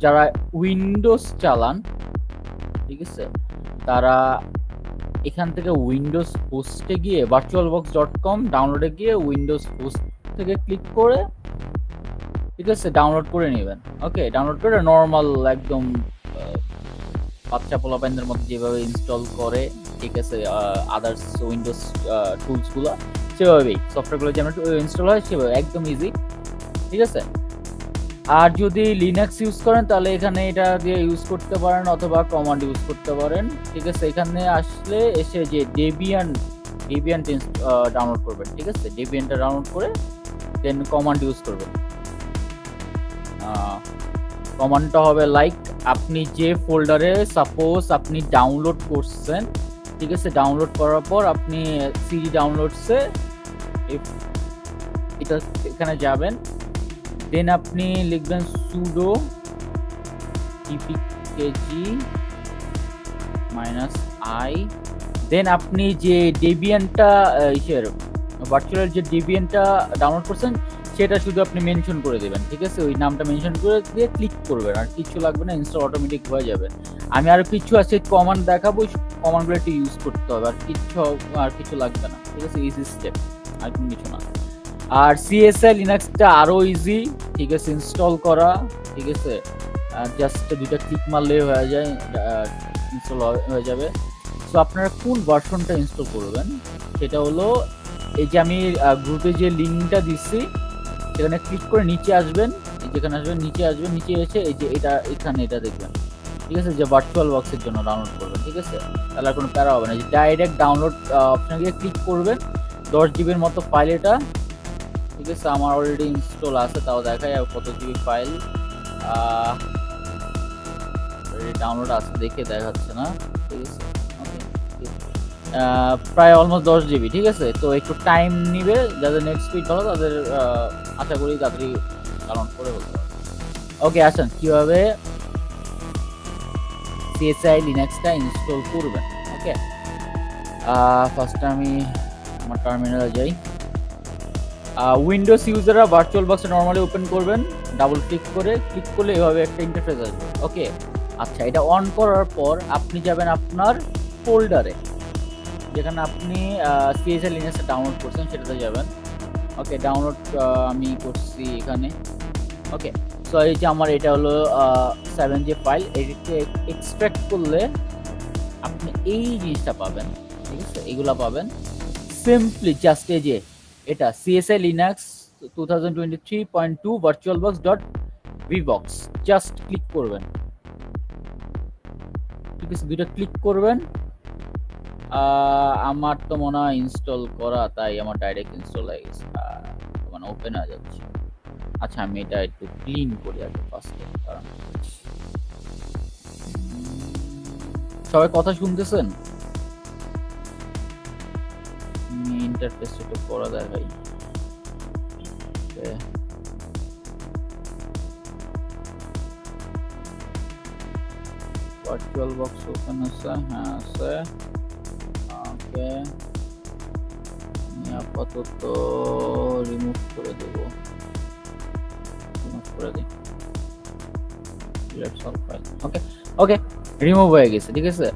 যারা উইন্ডোজ চালান, ঠিক আছে, তারা এখান থেকে উইন্ডোজ হোস্টে গিয়ে virtualbox.com ডাউনলোডে গিয়ে উইন্ডোজ হোস্ট থেকে ক্লিক করে, ঠিক আছে, ডাউনলোড করে নেবেন। ওকে, ডাউনলোড করে নর্মাল একদম বাচ্চা পোলাপাইনদের মধ্যে যেভাবে ইনস্টল করে, ঠিক আছে, আদার্স উইন্ডোজ টুলসগুলো, সেভাবেই সফটওয়্যারগুলো যেন ইনস্টল হয় সেভাবে একদম ইজি, ঠিক আছে। আর যদি লিনাক্স ইউজ করেন তাহলে এখানে এটা দিয়ে ইউজ করতে পারেন অথবা কমান্ড ইউজ করতে পারেন, ঠিক আছে। এখানে আসলে এসে যে ডেবিয়ান ডাউনলোড করবেন, ঠিক আছে, ডেবিয়ানটা ডাউনলোড করে দেন কমান্ড ইউজ করবেন। কমান্ডটা হবে লাইক আপনি যে ফোল্ডারে সাপোজ আপনি ডাউনলোড করছেন, ঠিক আছে, ডাউনলোড করার পর আপনি সিডি ডাউনলোডসে এটা এখানে যাবেন, দেন আপনি লিখবেন সুডো টিপিকেজি -i, দেন আপনি যে ডেবিয়ানটা ভার্চুয়াল যে ডেবিয়ানটা ডাউনলোড করছেন সেটা শুধু আপনি মেনশন করে দেবেন, ঠিক আছে, ওই নামটা মেনশন করে দিয়ে ক্লিক করবেন, আর কিছু লাগবে না, ইনস্টল অটোমেটিক হয়ে যাবে। আমি আরো কিছু আছে কমান্ড দেখাবো, কমান্ডগুলো একটু ইউজ করতে হবে, আর কিছু লাগবে না, ঠিক আছে, ইজি স্টেপ, আর কোনো কিছু না। আর সিএসআই লিনাক্সটা আরো ইজি, ঠিক আছে, ইনস্টল করা, ঠিক আছে, জাস্ট দুইটা ক্লিক মারলেই হয়ে যায়, ইনস্টল হয়ে যাবে। সো আপনারা কোন ভার্সনটা ইনস্টল করবেন সেটা হলো, এই যে আমি গ্রুপে যে লিঙ্কটা দিচ্ছি সেখানে ক্লিক করে নিচে আসবেন, যেখানে আসবেন নিচে আসবেন, নিচে এসে এই যে এখানে এটা দেখবেন, ঠিক আছে, যে ভার্চুয়াল বক্সের জন্য ডাউনলোড করবেন, ঠিক আছে, তাহলে কোনো প্যারা হবে না, যে ডাইরেক্ট ডাউনলোড অপশনে গিয়ে ক্লিক করবেন। 10 জিবির মতো ফাইল এটা, ঠিক আছে, আমার অলরেডি ইনস্টল আছে, তাও দেখাই কত জিবি ফাইল ডাউনলোড আছে, দেখে দেখাচ্ছে না, ঠিক আছে, প্রায় অলমোস্ট 10 জিবি, ঠিক আছে। তো একটু টাইম নিবে, যাদের নেট স্পিড ভালো তাদের আশা করি তাড়াতাড়ি ডাউনলোড করে বলতে পারবে। ওকে, আসেন কিভাবে সিএসআই লিনাক্সটা ইনস্টল করবেন। ওকে, ফার্স্ট আমি আমার টার্মিনালে যাই। উইন্ডোজ ইউজাররা ভার্চুয়াল বক্সে নরমালি ওপেন করবেন, ডাবল ক্লিক করলে এভাবে একটা ইন্টারফেস আসবে। ওকে, আচ্ছা, এটা অন করার পর আপনি যাবেন আপনার ফোল্ডারে, যেখানে আপনি সিএসআই লিনাক্সটা ডাউনলোড করছেন সেটাতে যাবেন। ওকে, ডাউনলোড আমি করছি এখানে। ওকে, সো এই যে আমার এটা হলো 7J ফাইল, এটাকে এক্সট্রাক্ট করলে আপনি এই জিনিসটা পাবেন, ঠিক আছে, এইগুলা পাবেন। সিম্পলি জাস্ট এই যে এটা CSI Linux 2023.2 virtualbox.vbox, just click করবেন, ঠিক আছে, দুইটা ক্লিক করবেন। আমার তো মনে হয় ইনস্টল করা, তাই আমার ডাইরেক্ট ইনস্টল হয়ে গেছে, মানে ওপেন হয়ে যাচ্ছে। আচ্ছা, আমি এটা একটু ক্লিন করি আগে ফার্স্টে, কারণ সবাই কথা শুনতেছেন? ইন্টারফেস একটু পড়া দেখাই। ভার্চুয়াল বক্স ওপেন আছে, হ্যাঁ আছে। ওকে, আমি আপাতত রিমুভ করে দেবো, ওকে ওকে, রিমুভ হয়ে গেছে, ঠিক আছে।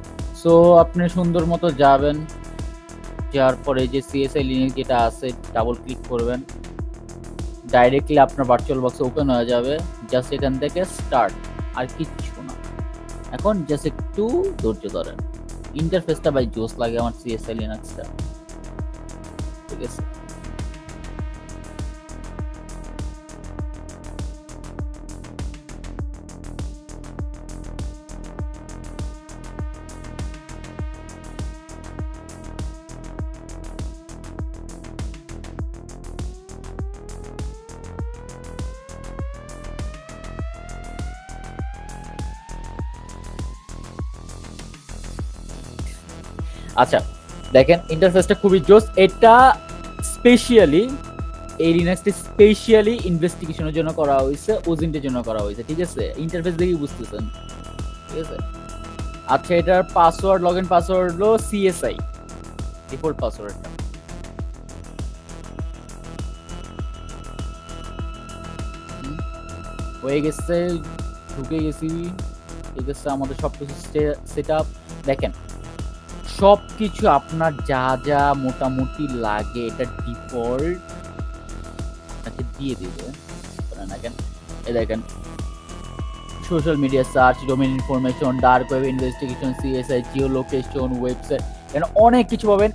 সো আপনি সুন্দর মতো যাবেন, যাওয়ার পরে যে সিএসআই লিনাক্স যেটা আছে ডাবল ক্লিক করবেন, ডাইরেক্টলি আপনার ভার্চুয়াল বক্স ওপেন হয়ে যাবে। জাস্ট এখান থেকে স্টার্ট, আর কিচ্ছু না। এখন জাস্ট একটু ধৈর্য ধরেন, ইন্টারফেসটা ভাই জোস লাগে আমার সিএসআই লিনাক্সটা, ঠিক আছে। আচ্ছা, দেখেন ইন্টারফেসটা খুবই জোস। এটা স্পেশালি এই লিনাক্সটি স্পেশালি ইনভেস্টিগেশনের জন্য করা হয়েছে, ওজিন্টের জন্য করা হয়েছে, ঠিক আছে। ইন্টারফেস দেখেই বুঝতেছেন, ঠিক আছে। আচ্ছা, এটার পাসওয়ার্ড, লগইন পাসওয়ার্ড হলো সিএসআই, ডিফল্ট পাসওয়ার্ডটা। হয়ে গেছে, ঢুকে গেছি। ঠিক আছে, আমাদের সবকিছু সেটআপ দেখেন। সবকিছু আপনার যা মোটামুটি লাগে এটা ডিফল্ট আপনাকে দিয়ে দিবে। দেখেন, এই দেখেন social media search, domain information, dark web investigation, CSI, Jio location, website, এখানে অনেক কিছু পাবেন।